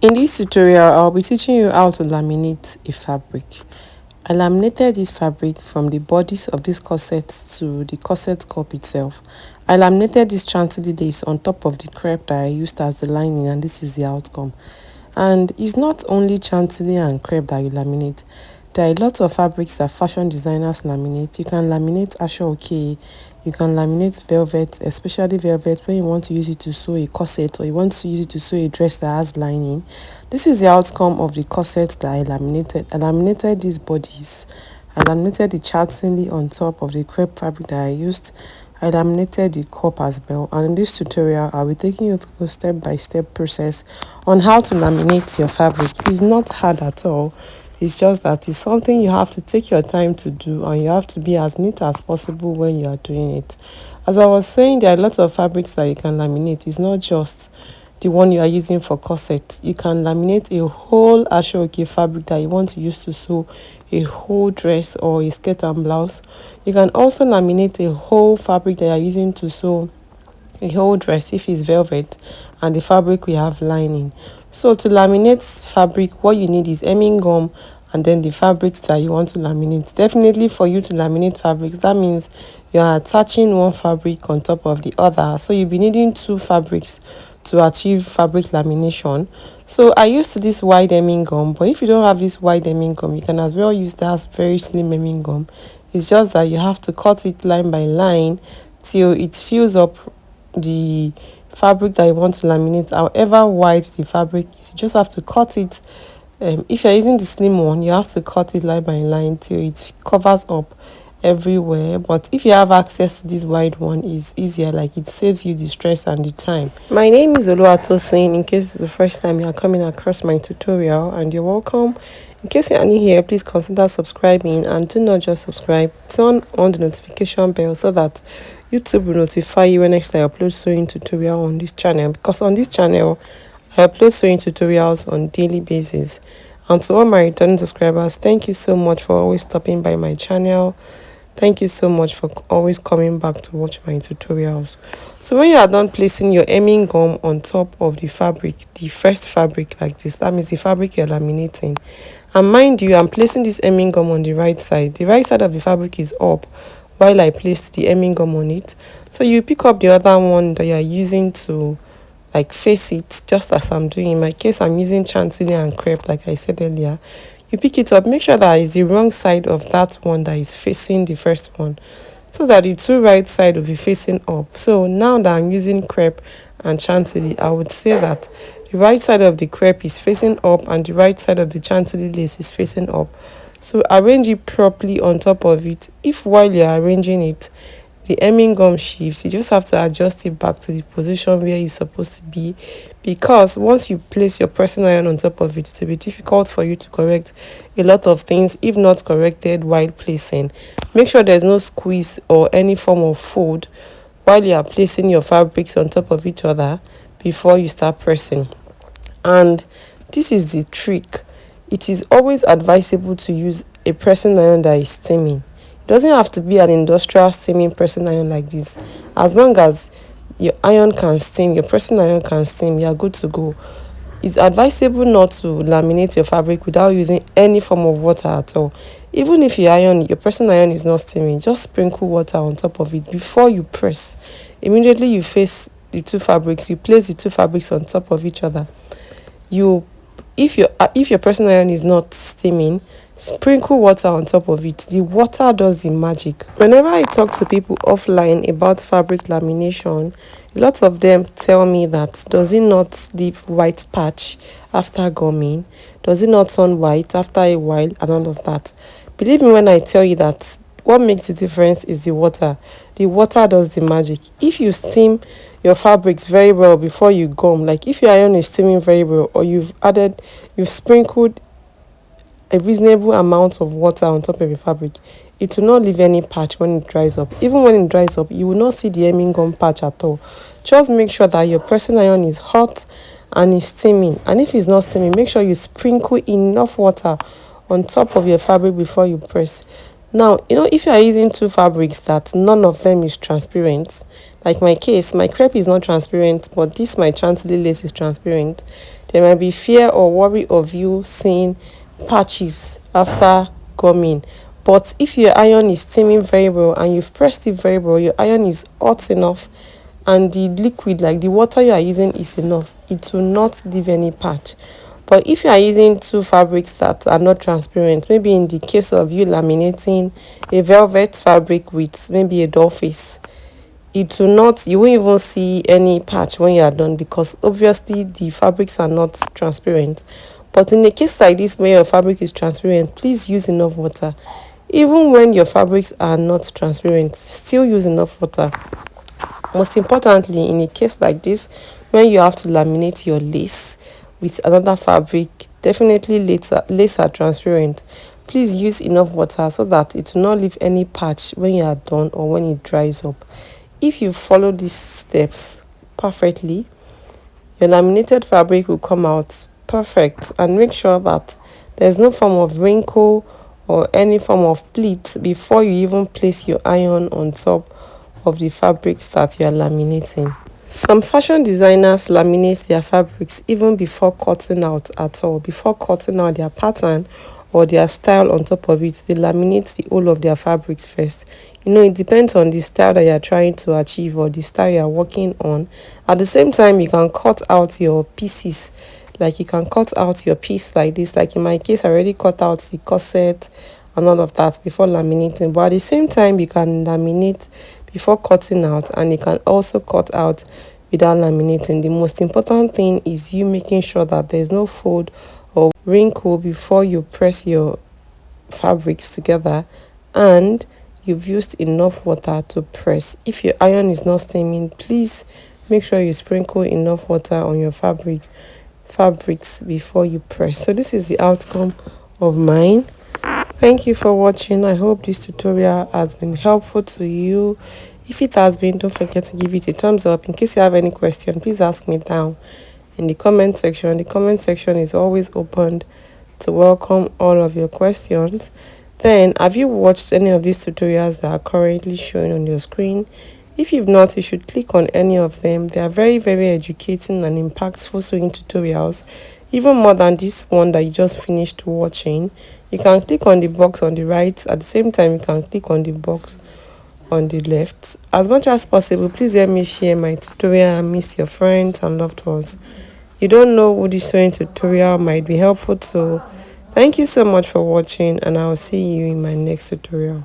In this tutorial, I'll be teaching you how to laminate a fabric. I laminated this fabric from the bodies of this corset to the corset cup itself. I laminated this chantilly lace on top of the crepe that I used as the lining, and this is the outcome. And it's not only chantilly and crepe that you laminate. There are a lot of fabrics that fashion designers laminate. You can laminate ashoke, you can laminate velvet, especially velvet when you want to use it to sew a corset or you want to use it to sew a dress that has lining. This is the outcome of the corset that I laminated. I laminated these bodies. I laminated the chantilly on top of the crepe fabric that I used. I laminated the cup as well, and in this tutorial I'll be taking you through step-by-step process on how to laminate your fabric. It's not hard at all. It's just that it's something you have to take your time to do, and you have to be as neat as possible when you are doing it. As I was saying, there are lots of fabrics that you can laminate. It's not just the one you are using for corset. You can laminate a whole ashoke fabric that you want to use to sew a whole dress or a skirt and blouse. You can also laminate a whole fabric that you are using to sew a whole dress if it's velvet and the fabric we have lining. So to laminate fabric, what you need is hemming gum and then the fabrics that you want to laminate. Definitely for you to laminate fabrics, that means you are attaching one fabric on top of the other. So you'll be needing two fabrics to achieve fabric lamination. So I used this wide hemming gum, but if you don't have this wide hemming gum, you can as well use that very slim hemming gum. It's just that you have to cut it line by line till it fills up the fabric that you want to laminate. However wide the fabric is, you just have to cut it. If you're using the slim one, you have to cut it line by line till it covers up everywhere. But if you have access to this wide one, it's easier, like it saves you the stress and the time. My name is Oluwatosin. In case it's the first time you are coming across my tutorial, and you're welcome. In case you're new here, please consider subscribing, and do not just subscribe, turn on the notification bell so that YouTube will notify you when next I upload sewing tutorial on this channel, because on this channel I upload sewing tutorials on daily basis. And to all my returning subscribers, thank you so much for always stopping by my channel. Thank you so much for always coming back to watch my tutorials. So when you are done placing your hemming gum on top of the fabric, the first fabric like this, that means the fabric you're laminating. And mind you, I'm placing this hemming gum on the right side. The right side of the fabric is up while I placed the hemming gum on it. So you pick up the other one that you're using to like face it, just as I'm doing. In my case, I'm using chantilly and crepe like I said earlier. You pick it up, make sure that it's the wrong side of that one that is facing the first one, so that the two right side will be facing up. So now that I'm using crepe and chantilly, I would say that the right side of the crepe is facing up and the right side of the chantilly lace is facing up. So arrange it properly on top of it. If while you're arranging it, the hemming gum shifts, you just have to adjust it back to the position where it's supposed to be, because once you place your pressing iron on top of it, it will be difficult for you to correct a lot of things if not corrected while placing. Make sure there's no squeeze or any form of fold while you are placing your fabrics on top of each other before you start pressing. And this is the trick. It is always advisable to use a pressing iron that is steaming. It doesn't have to be an industrial steaming pressing iron like this. As long as your iron can steam, your pressing iron can steam, you are good to go. It's advisable not to laminate your fabric without using any form of water at all. Even if your pressing iron is not steaming, just sprinkle water on top of it before you press. Immediately you face the two fabrics, you place the two fabrics on top of each other. If your pressing iron is not steaming, sprinkle water on top of it. The water does the magic. Whenever I talk to people offline about fabric lamination, lots of them tell me that does it not leave white patch after gumming, does it not turn white after a while, and all of that. Believe me when I tell you that what makes the difference is the water. The water does the magic. If you steam your fabrics very well before you gum, like if your iron is steaming very well, or you've sprinkled a reasonable amount of water on top of your fabric, it will not leave any patch when it dries up. Even when it dries up, you will not see the hemming gum patch at all. Just make sure that your pressing iron is hot and is steaming. And if it's not steaming, make sure you sprinkle enough water on top of your fabric before you press. Now, if you are using two fabrics that none of them is transparent, Like my case, my crepe is not transparent, but this my chantilly lace is transparent. There might be fear or worry of you seeing patches after gumming. But if your iron is steaming very well and you've pressed it very well, your iron is hot enough and the liquid, like the water you are using, is enough, it will not leave any patch. But if you are using two fabrics that are not transparent, maybe in the case of you laminating a velvet fabric with maybe a doll face, it will not, you won't even see any patch when you are done, because obviously the fabrics are not transparent. But in a case like this where your fabric is transparent, please use enough water. Even when your fabrics are not transparent, still use enough water. Most importantly, in a case like this, when you have to laminate your lace with another fabric, definitely lace are transparent. Please use enough water so that it will not leave any patch when you are done or when it dries up. If you follow these steps perfectly, your laminated fabric will come out perfect. And make sure that there's no form of wrinkle or any form of pleat before you even place your iron on top of the fabrics that you are laminating. Some fashion designers laminate their fabrics even before cutting out at all. Before cutting out their pattern or their style on top of it, they laminate the whole of their fabrics first. It depends on the style that you are trying to achieve or the style you are working on. At the same time, you can cut out your pieces. Like you can cut out your piece like this. Like in my case, I already cut out the corset and all of that before laminating. But at the same time, you can laminate before cutting out, and you can also cut out without laminating. The most important thing is you making sure that there's no fold or wrinkle before you press your fabrics together, and you've used enough water to press. If your iron is not steaming, please make sure you sprinkle enough water on your fabrics before you press. So this is the outcome of mine. Thank you for watching. I hope this tutorial has been helpful to you. If it has been, don't forget to give it a thumbs up. In case you have any question, please ask me down in the comment section. The comment section is always opened to welcome all of your questions. Then, have you watched any of these tutorials that are currently showing on your screen? If you've not, you should click on any of them. They are very, very educating and impactful sewing tutorials, even more than this one that you just finished watching. You can click on the box on the right. At the same time, you can click on the box on the left. As much as possible, please help me share my tutorial and miss your friends and loved ones. You don't know who this sewing tutorial might be helpful to. Thank you so much for watching, and I will see you in my next tutorial.